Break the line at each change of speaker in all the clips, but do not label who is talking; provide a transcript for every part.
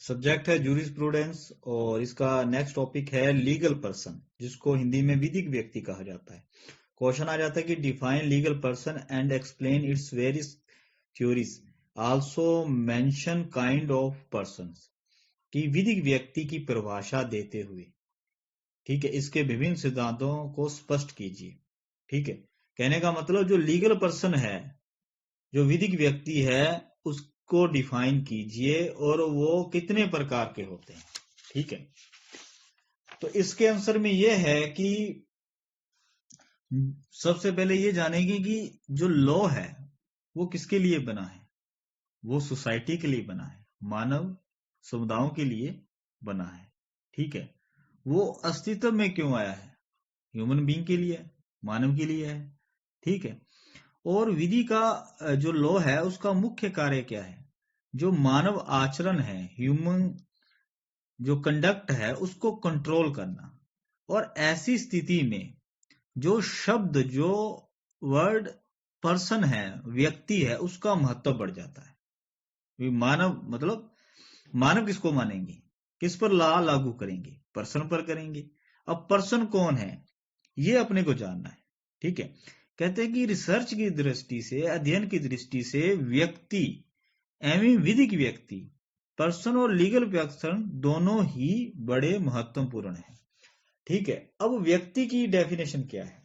Subject है jurisprudence और इसका नेक्स्ट टॉपिक है लीगल पर्सन, जिसको हिंदी में विधिक व्यक्ति कहा जाता है। क्वेश्चन आ जाता है कि define legal person and explain its various theories, also mention kind of persons, कि विधिक व्यक्ति की परिभाषा देते हुए, ठीक है, इसके विभिन्न सिद्धांतों को स्पष्ट कीजिए। ठीक है, कहने का मतलब जो लीगल पर्सन है, जो विधिक व्यक्ति है, उसको डिफाइन कीजिए और वो कितने प्रकार के होते हैं। ठीक है, तो इसके आंसर में यह है कि सबसे पहले ये जानेंगे कि जो लॉ है वो किसके लिए बना है। वो सोसाइटी के लिए बना है, मानव समुदायों के लिए बना है। ठीक है, वो अस्तित्व में क्यों आया है, ह्यूमन बीइंग के लिए, मानव के लिए है। ठीक है, और विधि का जो लॉ है उसका मुख्य कार्य क्या है, जो मानव आचरण है, ह्यूमन जो कंडक्ट है उसको कंट्रोल करना। और ऐसी स्थिति में जो शब्द, जो वर्ड पर्सन है, व्यक्ति है, उसका महत्व बढ़ जाता है। मानव मतलब मानव किसको मानेंगे, किस पर लॉ लागू करेंगे, पर्सन पर करेंगे। अब पर्सन कौन है ये अपने को जानना है। ठीक है, कहते हैं कि रिसर्च की दृष्टि से, अध्ययन की दृष्टि से व्यक्ति एवं विधिक व्यक्ति, पर्सन और लीगल पर्सन दोनों ही बड़े महत्वपूर्ण हैं। ठीक है, अब व्यक्ति की डेफिनेशन क्या है।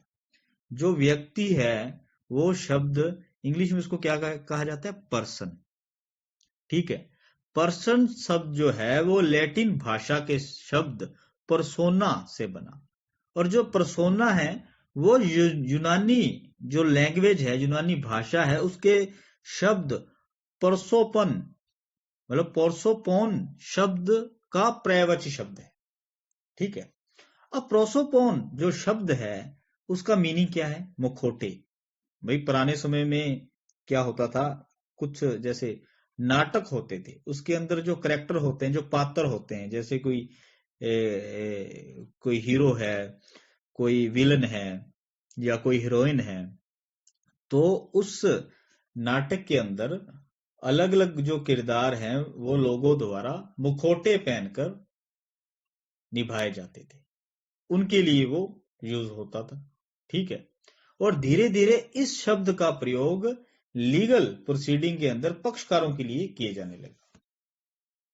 जो व्यक्ति है वो शब्द इंग्लिश में उसको क्या कहा जाता है, पर्सन। ठीक है, पर्सन शब्द जो है वो लैटिन भाषा के शब्द परसोना से बना, और जो परसोना है वो यूनानी जो लैंग्वेज है, यूनानी भाषा है, उसके शब्द परसोपन मतलब पोर्सोपोन शब्द का पर्यायवाची शब्द है। ठीक है, अब प्रोसोपोन जो शब्द है उसका मीनिंग क्या है, मुखौटे। भाई पुराने समय में क्या होता था, कुछ जैसे नाटक होते थे, उसके अंदर जो करेक्टर होते हैं, जो पात्र होते हैं, जैसे कोई हीरो है, कोई विलन है या कोई हीरोइन है, तो उस नाटक के अंदर अलग अलग जो किरदार हैं वो लोगों द्वारा मुखौटे पहनकर निभाए जाते थे, उनके लिए वो यूज होता था। ठीक है, और धीरे धीरे इस शब्द का प्रयोग लीगल प्रोसीडिंग के अंदर पक्षकारों के लिए किए जाने लगा।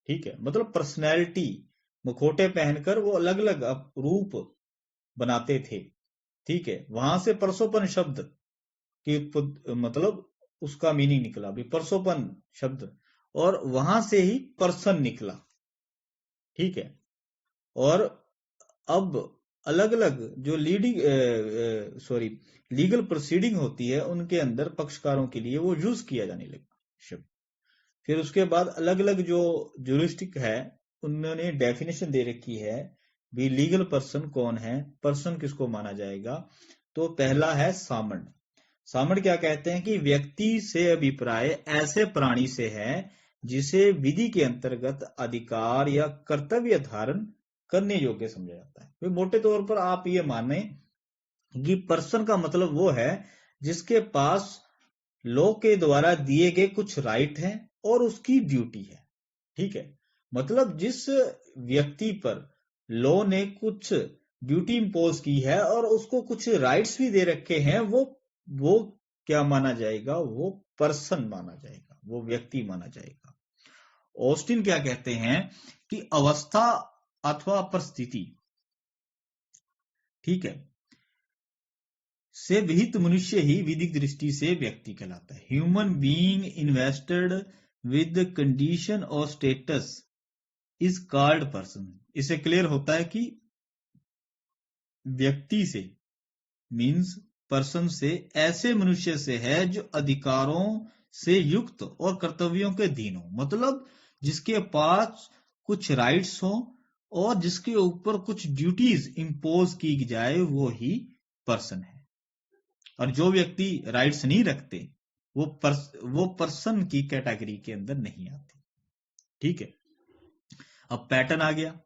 ठीक है, मतलब पर्सनैलिटी, मुखौटे पहनकर वो अलग अलग रूप बनाते थे। ठीक है, वहां से परसोपन शब्द की मतलब उसका मीनिंग निकला, भी परसोपन शब्द, और वहां से ही पर्सन निकला। ठीक है, और अब अलग अलग जो लीगल प्रोसीडिंग होती है उनके अंदर पक्षकारों के लिए वो यूज किया जाने लगा शब्द। फिर उसके बाद अलग अलग जो ज्यूरिस्टिक है उन्होंने डेफिनेशन दे रखी है, भी लीगल पर्सन कौन है, पर्सन किसको माना जाएगा। तो पहला है सामंड। सामंड क्या कहते हैं कि व्यक्ति से अभिप्राय ऐसे प्राणी से है जिसे विधि के अंतर्गत अधिकार या कर्तव्य धारण करने योग्य समझा जाता है। तो मोटे तौर पर आप ये माने कि पर्सन का मतलब वो है जिसके पास लॉ के द्वारा दिए गए कुछ राइट हैं और उसकी ड्यूटी है। ठीक है, मतलब जिस व्यक्ति पर लॉ ने कुछ ड्यूटी इंपोज की है और उसको कुछ राइट्स भी दे रखे हैं, वो क्या माना जाएगा, वो पर्सन माना जाएगा, वो व्यक्ति माना जाएगा। ऑस्टिन क्या कहते हैं कि अवस्था अथवा परिस्थिति, ठीक है, से विहित मनुष्य ही विधिक दृष्टि से व्यक्ति कहलाता है। Human being invested with condition और स्टेटस इज कॉल्ड पर्सन। इससे क्लियर होता है कि व्यक्ति से मीन्स पर्सन से ऐसे मनुष्य से है जो अधिकारों से युक्त और कर्तव्यों के अधीन हो, मतलब जिसके पास कुछ राइट्स हो और जिसके ऊपर कुछ ड्यूटीज इंपोज की जाए, वो ही पर्सन है। और जो व्यक्ति राइट्स नहीं रखते वो पर्सन की कैटेगरी के अंदर नहीं आते। ठीक है, अब पैटर्न आ गया।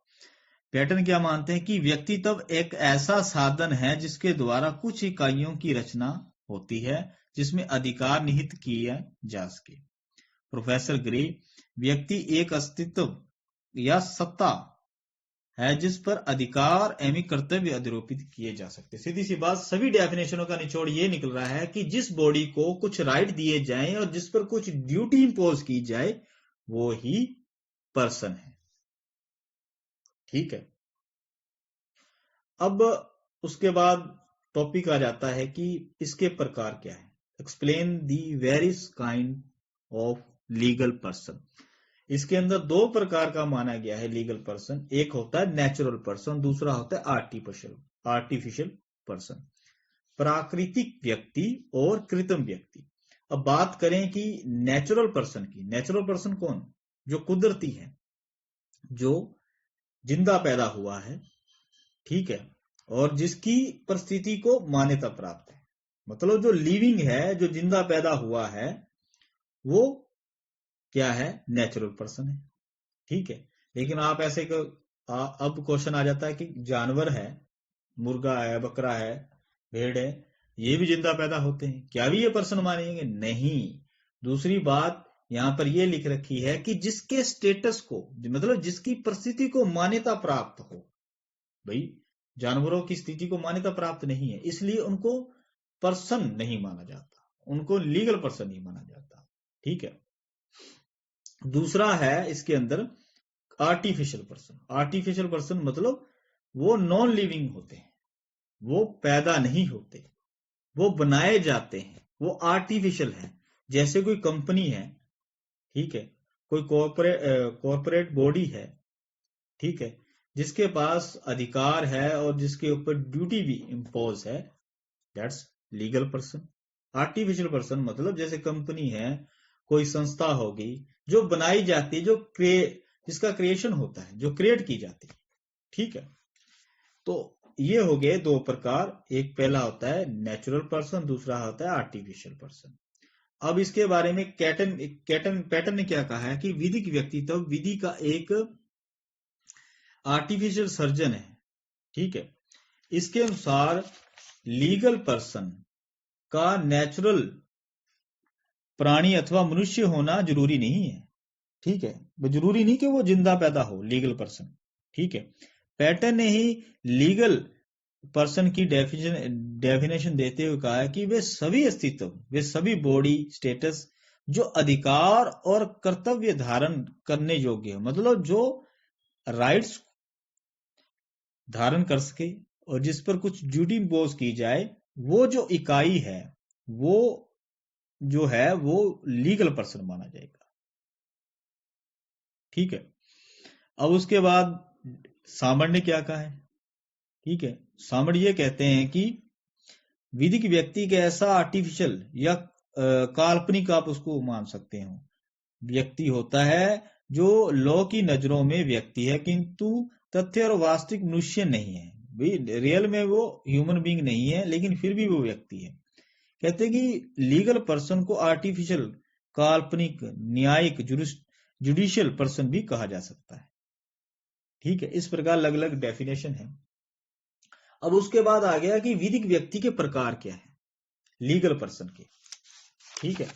पैटर्न क्या मानते हैं कि व्यक्तित्व एक ऐसा साधन है जिसके द्वारा कुछ इकाइयों की रचना होती है जिसमें अधिकार निहित किए जा सके। प्रोफेसर ग्रे, व्यक्ति एक अस्तित्व या सत्ता है जिस पर अधिकार एवं कर्तव्य आरोपित किए जा सकते। सीधी सी बात, सभी डेफिनेशनों का निचोड़ ये निकल रहा है कि जिस बॉडी को कुछ राइट दिए जाएं और जिस पर कुछ ड्यूटी इंपोज की जाए वो ही पर्सन है। ठीक है, अब उसके बाद टॉपिक आ जाता है कि इसके प्रकार क्या है। Explain the various kind of legal person. इसके अंदर दो प्रकार का माना गया है लीगल पर्सन। एक होता है नेचुरल पर्सन, दूसरा होता है आर्टिफिशियल पर्सन। प्राकृतिक व्यक्ति और कृत्रिम व्यक्ति। अब बात करें कि नेचुरल पर्सन की। नेचुरल पर्सन कौन? जो कुदरती है, जो जिंदा पैदा हुआ है, ठीक है, और जिसकी परिस्थिति को मान्यता प्राप्त है। मतलब जो लिविंग है, जो जिंदा पैदा हुआ है, वो क्या है? नेचुरल पर्सन है। ठीक है, लेकिन आप ऐसे अब क्वेश्चन आ जाता है कि जानवर है, मुर्गा है, बकरा है, भेड़ है, ये भी जिंदा पैदा होते हैं, क्या भी ये पर्सन मानेंगे? नहीं। दूसरी बात यहां पर ये लिख रखी है कि जिसके स्टेटस को, मतलब जिसकी परिस्थिति को मान्यता प्राप्त हो। भाई जानवरों की स्थिति को मान्यता प्राप्त नहीं है, इसलिए उनको पर्सन नहीं माना जाता, उनको लीगल पर्सन नहीं माना जाता। ठीक है, दूसरा है इसके अंदर आर्टिफिशियल पर्सन। आर्टिफिशियल पर्सन मतलब वो नॉन लिविंग होते हैं, वो पैदा नहीं होते, वो बनाए जाते हैं, वो आर्टिफिशियल है। जैसे कोई कंपनी है, ठीक है, कोई कॉर्पोरेट बॉडी है, ठीक है, जिसके पास अधिकार है और जिसके ऊपर ड्यूटी भी इम्पोज है, that's legal person. Artificial person मतलब जैसे कंपनी है, कोई संस्था होगी जो बनाई जाती है, जिसका क्रिएशन होता है, जो क्रिएट की जाती है। ठीक है, तो ये हो गए दो प्रकार। एक पहला होता है नेचुरल पर्सन, दूसरा होता है आर्टिफिशियल पर्सन। अब इसके बारे में पैटर्न ने क्या कहा है कि विधिक व्यक्तित्व विधि का एक आर्टिफिशियल सर्जन है। ठीक है, इसके अनुसार लीगल पर्सन का नेचुरल प्राणी अथवा मनुष्य होना जरूरी नहीं है। ठीक है, वो जरूरी नहीं कि वो जिंदा पैदा हो लीगल पर्सन। ठीक है, पैटर्न ने ही लीगल पर्सन की डेफिनेशन देते हुए कहा है कि वे सभी अस्तित्व, वे सभी बॉडी स्टेटस जो अधिकार और कर्तव्य धारण करने योग्य है, मतलब जो राइट्स धारण कर सके और जिस पर कुछ ड्यूटी इम्पोज की जाए, वो जो इकाई है, वो जो है वो लीगल पर्सन माना जाएगा। ठीक है, अब उसके बाद सामड़ ने क्या कहा है? ठीक है, सामड़ ये कहते हैं कि विधिक व्यक्ति के ऐसा आर्टिफिशियल या काल्पनिक, आप उसको मान सकते हो, व्यक्ति होता है जो लॉ की नजरों में व्यक्ति है किंतु तथ्य और वास्तविक मनुष्य नहीं है। भाई रियल में वो ह्यूमन बीइंग नहीं है, लेकिन फिर भी वो व्यक्ति है। कहते हैं कि लीगल पर्सन को आर्टिफिशियल, काल्पनिक, न्यायिक, जुडिशियल पर्सन भी कहा जा सकता है। ठीक है, इस प्रकार अलग अलग डेफिनेशन है। अब उसके बाद आ गया कि विधिक व्यक्ति के प्रकार क्या है लीगल पर्सन के। ठीक है,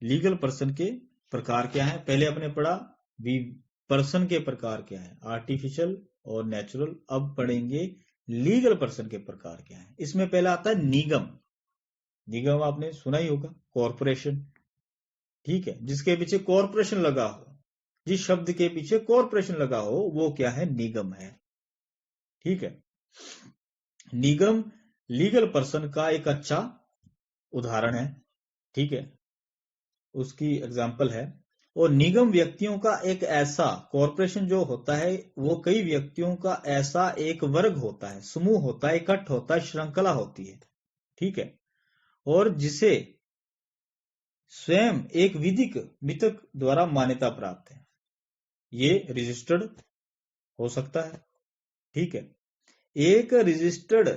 लीगल पर्सन के प्रकार क्या है? पहले आपने पढ़ा पर्सन के प्रकार क्या है, आर्टिफिशियल और नेचुरल। अब पढ़ेंगे लीगल पर्सन के प्रकार क्या है। इसमें पहला आता है निगम। निगम आपने सुना ही होगा, कॉरपोरेशन। ठीक है, जिसके पीछे कॉरपोरेशन लगा हो, जिस शब्द के पीछे कॉरपोरेशन लगा हो, वो क्या है? निगम है। ठीक है, निगम लीगल पर्सन का एक अच्छा उदाहरण है। ठीक है, उसकी एग्जाम्पल है। और निगम व्यक्तियों का एक ऐसा, कॉरपोरेशन जो होता है वो कई व्यक्तियों का ऐसा एक वर्ग होता है, समूह होता है, इकट्ठ होता है, श्रृंखला होती है। ठीक है, और जिसे स्वयं एक विधिक मितक द्वारा मान्यता प्राप्त है। ये रजिस्टर्ड हो सकता है। ठीक है, एक रजिस्टर्ड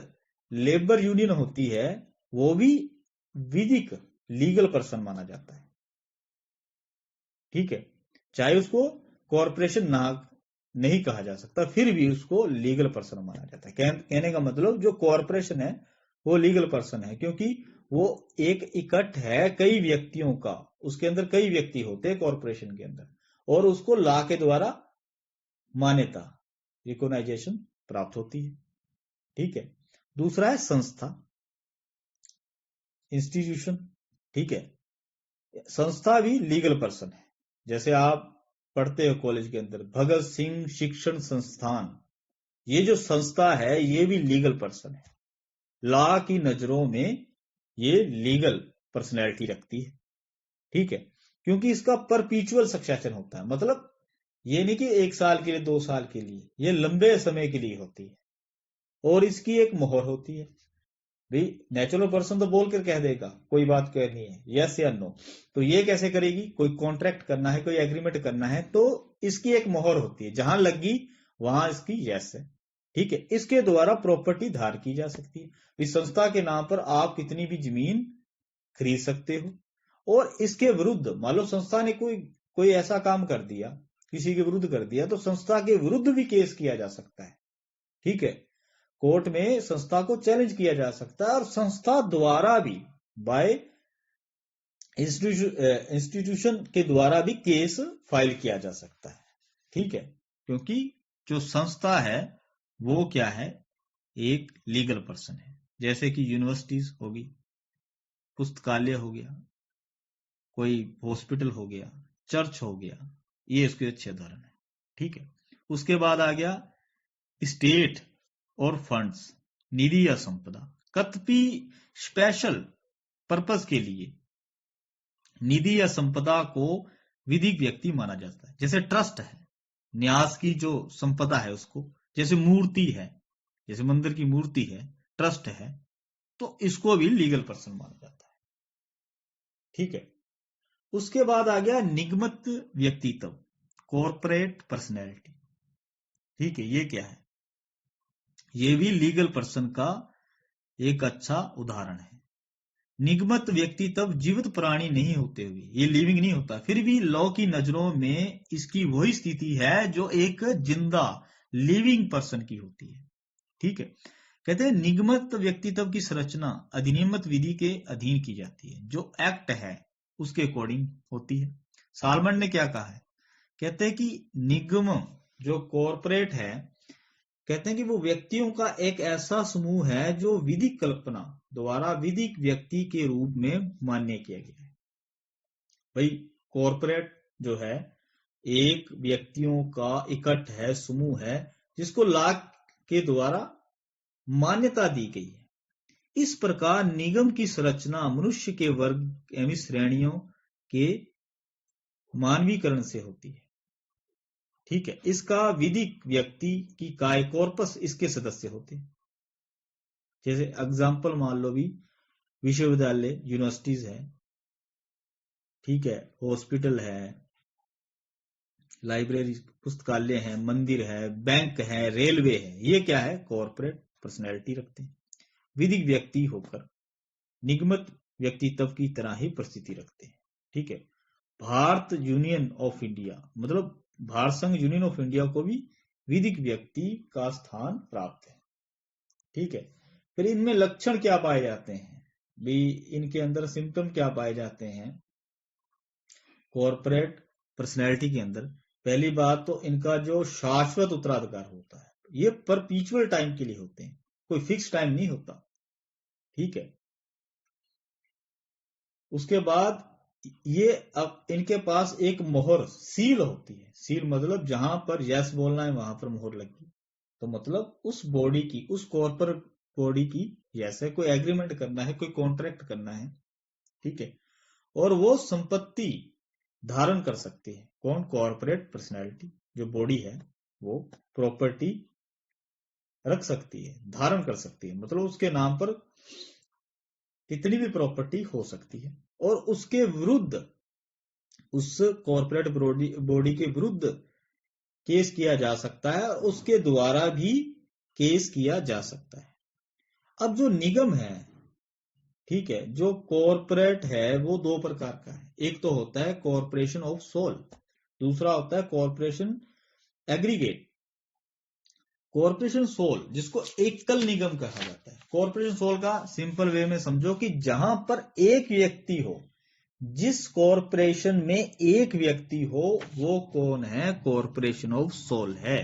लेबर यूनियन होती है, वो भी विधिक लीगल पर्सन माना जाता है। ठीक है, चाहे उसको कॉरपोरेशन नहीं कहा जा सकता, फिर भी उसको लीगल पर्सन माना जाता है। कहने का मतलब जो कॉरपोरेशन है वो लीगल पर्सन है, क्योंकि वो एक इकट्ठ है कई व्यक्तियों का, उसके अंदर कई व्यक्ति होते हैं कॉरपोरेशन के अंदर, और उसको लॉ के द्वारा मान्यता, रिकॉग्नाइजेशन प्राप्त होती है। ठीक है। दूसरा है संस्था, इंस्टीट्यूशन। ठीक है। संस्था भी लीगल पर्सन है। जैसे आप पढ़ते हो कॉलेज के अंदर भगत सिंह शिक्षण संस्थान, ये जो संस्था है ये भी लीगल पर्सन है। लॉ की नजरों में ये लीगल पर्सनैलिटी रखती है। ठीक है। क्योंकि इसका परपीचुअल सक्सेशन होता है, मतलब ये नहीं कि 1 साल के लिए 2 साल के लिए, ये लंबे समय के लिए होती है। और इसकी एक मोहर होती है। भाई नेचुरल पर्सन तो बोल कर कह देगा कोई बात करनी है, यस या नो। तो ये कैसे करेगी? कोई कॉन्ट्रैक्ट करना है, कोई एग्रीमेंट करना है, तो इसकी एक मोहर होती है, जहां लगी वहां इसकी यस है। ठीक है। इसके द्वारा प्रॉपर्टी धार की जा सकती है। इस संस्था के नाम पर आप कितनी भी जमीन खरीद सकते हो। और इसके विरुद्ध मान लो संस्था ने कोई ऐसा काम कर दिया, किसी के विरुद्ध कर दिया, तो संस्था के विरुद्ध भी केस किया जा सकता है। ठीक है। कोर्ट में संस्था को चैलेंज किया जा सकता है और संस्था द्वारा भी बाय इंस्टीट्यूशन के द्वारा भी केस फाइल किया जा सकता है। ठीक है। क्योंकि जो संस्था है वो क्या है? एक लीगल पर्सन है। जैसे कि यूनिवर्सिटीज होगी, पुस्तकालय हो गया, कोई हॉस्पिटल हो गया, चर्च हो गया, ये इसके अच्छे उदाहरण है। ठीक है। उसके बाद आ गया स्टेट और फंड्स, निधि या संपदा। कतपि स्पेशल पर्पस के लिए निधि या संपदा को विधिक व्यक्ति माना जाता है। जैसे ट्रस्ट है, न्यास की जो संपदा है उसको, जैसे मूर्ति है, जैसे मंदिर की मूर्ति है, ट्रस्ट है, तो इसको भी लीगल पर्सन माना जाता है। ठीक है। उसके बाद आ गया निगमित व्यक्तित्व, कॉर्पोरेट पर्सनैलिटी। ठीक है। ये क्या है? ये भी लीगल पर्सन का एक अच्छा उदाहरण है। निगमित व्यक्ति तब जीवित प्राणी नहीं होते हुए, ये लिविंग नहीं होता, फिर भी लॉ की नजरों में इसकी वही स्थिति है जो एक जिंदा लिविंग पर्सन की होती है। ठीक है। कहते हैं निगमित व्यक्तित्व की संरचना अधिनियमित विधि के अधीन की जाती है, जो एक्ट है उसके अकॉर्डिंग होती है। सालमन ने क्या कहा है? कहते हैं कि निगम जो कॉर्पोरेट है, कहते हैं कि वो व्यक्तियों का एक ऐसा समूह है जो विधिक कल्पना द्वारा विधिक व्यक्ति के रूप में मान्य किया गया है। भाई कॉर्पोरेट जो है एक व्यक्तियों का इकट्ठ है, समूह है, जिसको लॉ के द्वारा मान्यता दी गई है। इस प्रकार निगम की संरचना मनुष्य के वर्ग एवं श्रेणियों के मानवीकरण से होती है। ठीक है। इसका विधिक व्यक्ति की काय कॉर्पस इसके सदस्य होते हैं। जैसे एग्जाम्पल मान लो भी विश्वविद्यालय, यूनिवर्सिटीज है, ठीक है, हॉस्पिटल है, लाइब्रेरी, पुस्तकालय है, मंदिर है, बैंक है, रेलवे है, ये क्या है? कॉर्पोरेट पर्सनैलिटी रखते हैं। विधिक व्यक्ति होकर निगमित व्यक्तित्व की तरह ही परिस्थिति रखते हैं। ठीक है। भारत यूनियन ऑफ इंडिया, मतलब भारत संघ यूनियन ऑफ इंडिया को भी विधिक व्यक्ति का स्थान प्राप्त है। ठीक है। फिर इनमें लक्षण क्या पाए जाते हैं भी, इनके अंदर सिम्टम क्या पाए जाते हैं कॉर्पोरेट पर्सनैलिटी के अंदर? पहली बात तो इनका जो शाश्वत उत्तराधिकार होता है, ये परपीचुअल टाइम के लिए होते हैं, कोई फिक्स टाइम नहीं होता। ठीक है। उसके बाद ये अब इनके पास एक मोहर सील होती है। सील मतलब जहां पर यस बोलना है वहां पर मोहर लगी, तो मतलब उस बॉडी की, उस कॉर्पोरेट बॉडी की यस है, कोई एग्रीमेंट करना है, कोई कॉन्ट्रैक्ट करना है। ठीक है। और वो संपत्ति धारण कर सकती है। कौन? कॉर्पोरेट पर्सनैलिटी जो बॉडी है वो प्रॉपर्टी रख सकती है, धारण कर सकती है, मतलब उसके नाम पर कितनी भी प्रॉपर्टी हो सकती है। और उसके विरुद्ध, उस कॉर्पोरेट बॉडी के विरुद्ध केस किया जा सकता है और उसके द्वारा भी केस किया जा सकता है। अब जो निगम है, ठीक है, जो कॉर्पोरेट है वो 2 प्रकार का है। एक तो होता है कॉर्पोरेशन ऑफ सोल, दूसरा होता है कॉर्पोरेशन एग्रीगेट। कॉर्पोरेशन सोल जिसको एकल निगम कहा जाता है। कॉर्पोरेशन सोल का सिंपल वे में समझो कि जहां पर एक व्यक्ति हो, जिस कॉरपोरेशन में एक व्यक्ति हो वो कौन है? कॉरपोरेशन ऑफ सोल है,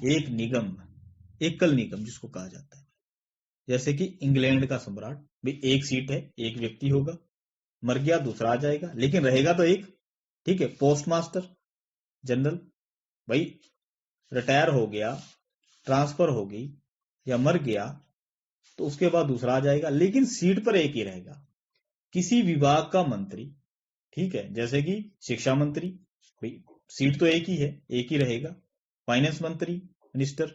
एक निगम, एकल निगम जिसको कहा जाता है। जैसे कि इंग्लैंड का सम्राट, भी एक सीट है, एक व्यक्ति होगा, मर गया दूसरा आ जाएगा, लेकिन रहेगा तो एक। ठीक है, पोस्ट मास्टर जनरल, भाई रिटायर हो गया, ट्रांसफर हो गई या मर गया तो उसके बाद दूसरा आ जाएगा, लेकिन सीट पर एक ही रहेगा। किसी विभाग का मंत्री, ठीक है, जैसे कि शिक्षा मंत्री, भाई सीट तो एक ही है, एक ही रहेगा। फाइनेंस मंत्री, मिनिस्टर,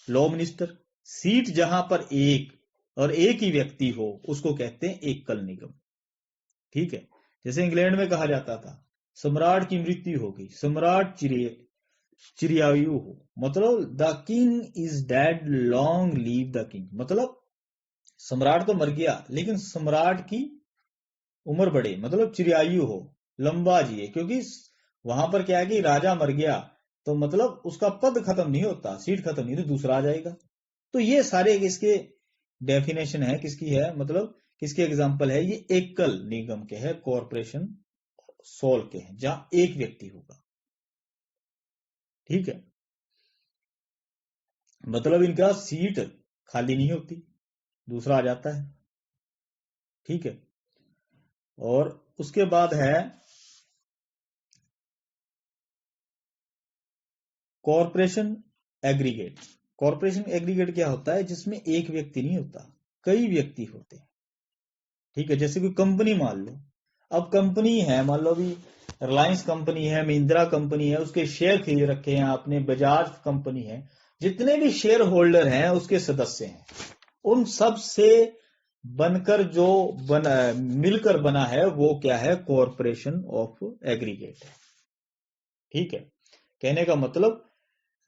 लॉ मिनिस्टर, सीट जहां पर एक और एक ही व्यक्ति हो उसको कहते हैं एकल निगम। ठीक है, जैसे इंग्लैंड में कहा जाता था सम्राट की मृत्यु हो गई, सम्राट चिरआयु हो, मतलब the king is dead, long leave the king, मतलब सम्राट तो मर गया लेकिन सम्राट की उम्र बढ़े, मतलब चिरआयु हो, लंबा जिए। क्योंकि वहां पर क्या है कि राजा मर गया तो मतलब उसका पद खत्म नहीं होता, सीट खत्म नहीं, तो दूसरा आ जाएगा। तो ये सारे किसके डेफिनेशन है, किसकी है, मतलब किसके एग्जाम्पल है? ये एकल निगम के है, कॉरपोरेशन सोल के हैं, जहां एक व्यक्ति होगा। ठीक है, मतलब इनका सीट खाली नहीं होती, दूसरा आ जाता है। ठीक है, और उसके बाद है कॉरपोरेशन एग्रीगेट। कॉरपोरेशन एग्रीगेट क्या होता है? जिसमें एक व्यक्ति नहीं होता, कई व्यक्ति होते हैं। ठीक है, जैसे कोई कंपनी मान लो, अब कंपनी है, मान लो अभी रिलायंस कंपनी है, महिंद्रा कंपनी है, उसके शेयर खरीद रखे हैं आपने, बजाज कंपनी है, जितने भी शेयर होल्डर हैं उसके सदस्य हैं, उन सब से बनकर जो मिलकर बना है वो क्या है? कॉरपोरेशन ऑफ एग्रीगेट है। ठीक है, कहने का मतलब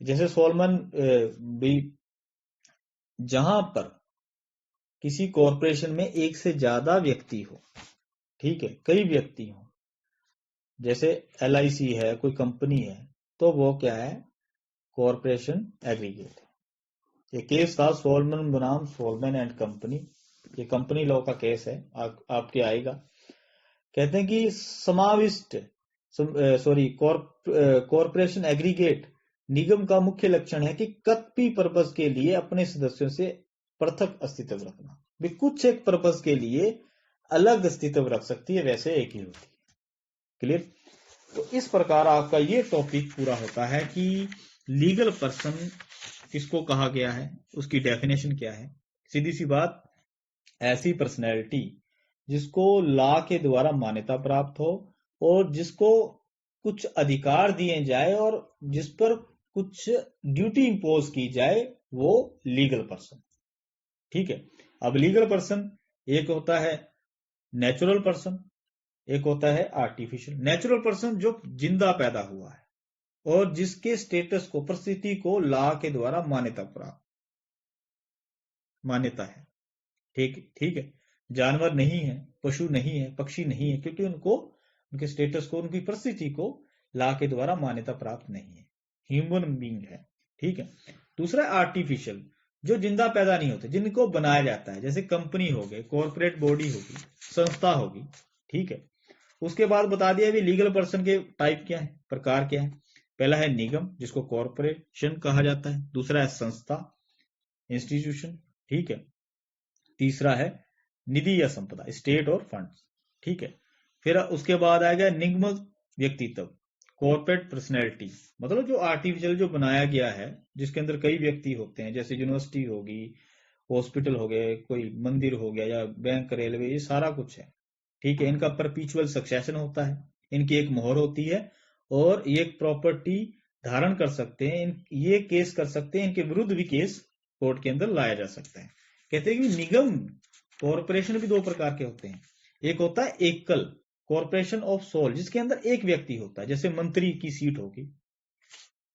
जैसे सोलमन भी, जहां पर किसी कॉरपोरेशन में एक से ज्यादा व्यक्ति हो, ठीक है, कई व्यक्ति हो, जैसे LIC है, कोई कंपनी है, तो वो क्या है? कॉरपोरेशन एग्रीगेट है। ये केस था सोलमन बनाम सोलमन एंड कंपनी, ये कंपनी लॉ का केस है, आपके आएगा। कहते हैं कि समाविष्ट कॉरपोरेशन एग्रीगेट निगम का मुख्य लक्षण है कि कत्पी पर्पस के लिए अपने सदस्यों से पृथक अस्तित्व रखना। भी कुछ एक पर्पस के लिए अलग अस्तित्व रख सकती है, वैसे एक ही होती है। क्लियर? तो इस प्रकार आपका ये टॉपिक पूरा होता है कि लीगल पर्सन किसको कहा गया है, उसकी डेफिनेशन क्या है। सीधी सी बात, ऐसी पर्सनैलिटी जिसको लॉ के द्वारा मान्यता प्राप्त हो और जिसको कुछ अधिकार दिए जाए और जिस पर कुछ ड्यूटी इंपोज की जाए, वो लीगल पर्सन। ठीक है, अब लीगल पर्सन एक होता है नेचुरल पर्सन, एक होता है आर्टिफिशियल। नेचुरल पर्सन जो जिंदा पैदा हुआ है और जिसके स्टेटस को, परिस्थिति को लॉ के द्वारा मान्यता है। ठीक है, जानवर नहीं है, पशु नहीं है, पक्षी नहीं है, क्योंकि उनको, उनके स्टेटस को, उनकी परिस्थिति को लॉ के द्वारा मान्यता प्राप्त नहीं है, ह्यूमन बीइंग है। ठीक है, दूसरा आर्टिफिशियल, जो जिंदा पैदा नहीं होते, जिनको बनाया जाता है, जैसे कंपनी हो गए, कॉर्पोरेट बॉडी होगी, संस्था होगी। ठीक है, उसके बाद बता दिया भी लीगल पर्सन के टाइप क्या है, प्रकार क्या है। पहला है निगम, जिसको कॉर्पोरेशन कहा जाता है। दूसरा है संस्था, इंस्टीट्यूशन। ठीक है, तीसरा है निधि या संपदा, स्टेट और फंड्स। ठीक है, फिर उसके बाद आएगा निगम व्यक्तित्व, कॉर्पोरेट पर्सनैलिटी, मतलब जो आर्टिफिशियल जो बनाया गया है, जिसके अंदर कई व्यक्ति होते हैं, जैसे यूनिवर्सिटी होगी, हॉस्पिटल हो गए, कोई मंदिर हो गया, या बैंक, रेलवे, ये सारा कुछ है। ठीक है, इनका परपीचुअल सक्सेशन होता है, इनकी एक मोहर होती है और ये एक प्रॉपर्टी धारण कर सकते हैं, ये केस कर सकते हैं, इनके विरुद्ध भी केस कोर्ट के अंदर लाया जा सकता है। कहते हैं कि निगम, कॉरपोरेशन भी दो प्रकार के होते हैं। एक होता है एकल, कॉरपोरेशन ऑफ सोल, जिसके अंदर एक व्यक्ति होता है, जैसे मंत्री की सीट होगी।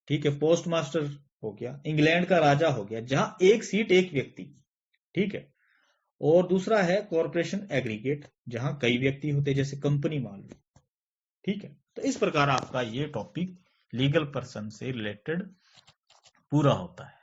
ठीक है, पोस्ट मास्टर हो गया, इंग्लैंड का राजा हो गया, जहां एक सीट एक व्यक्ति। ठीक है, और दूसरा है कॉरपोरेशन एग्रीगेट, जहां कई व्यक्ति होते हैं, जैसे कंपनी मान लो। ठीक है, तो इस प्रकार आपका ये टॉपिक लीगल पर्सन से रिलेटेड पूरा होता है।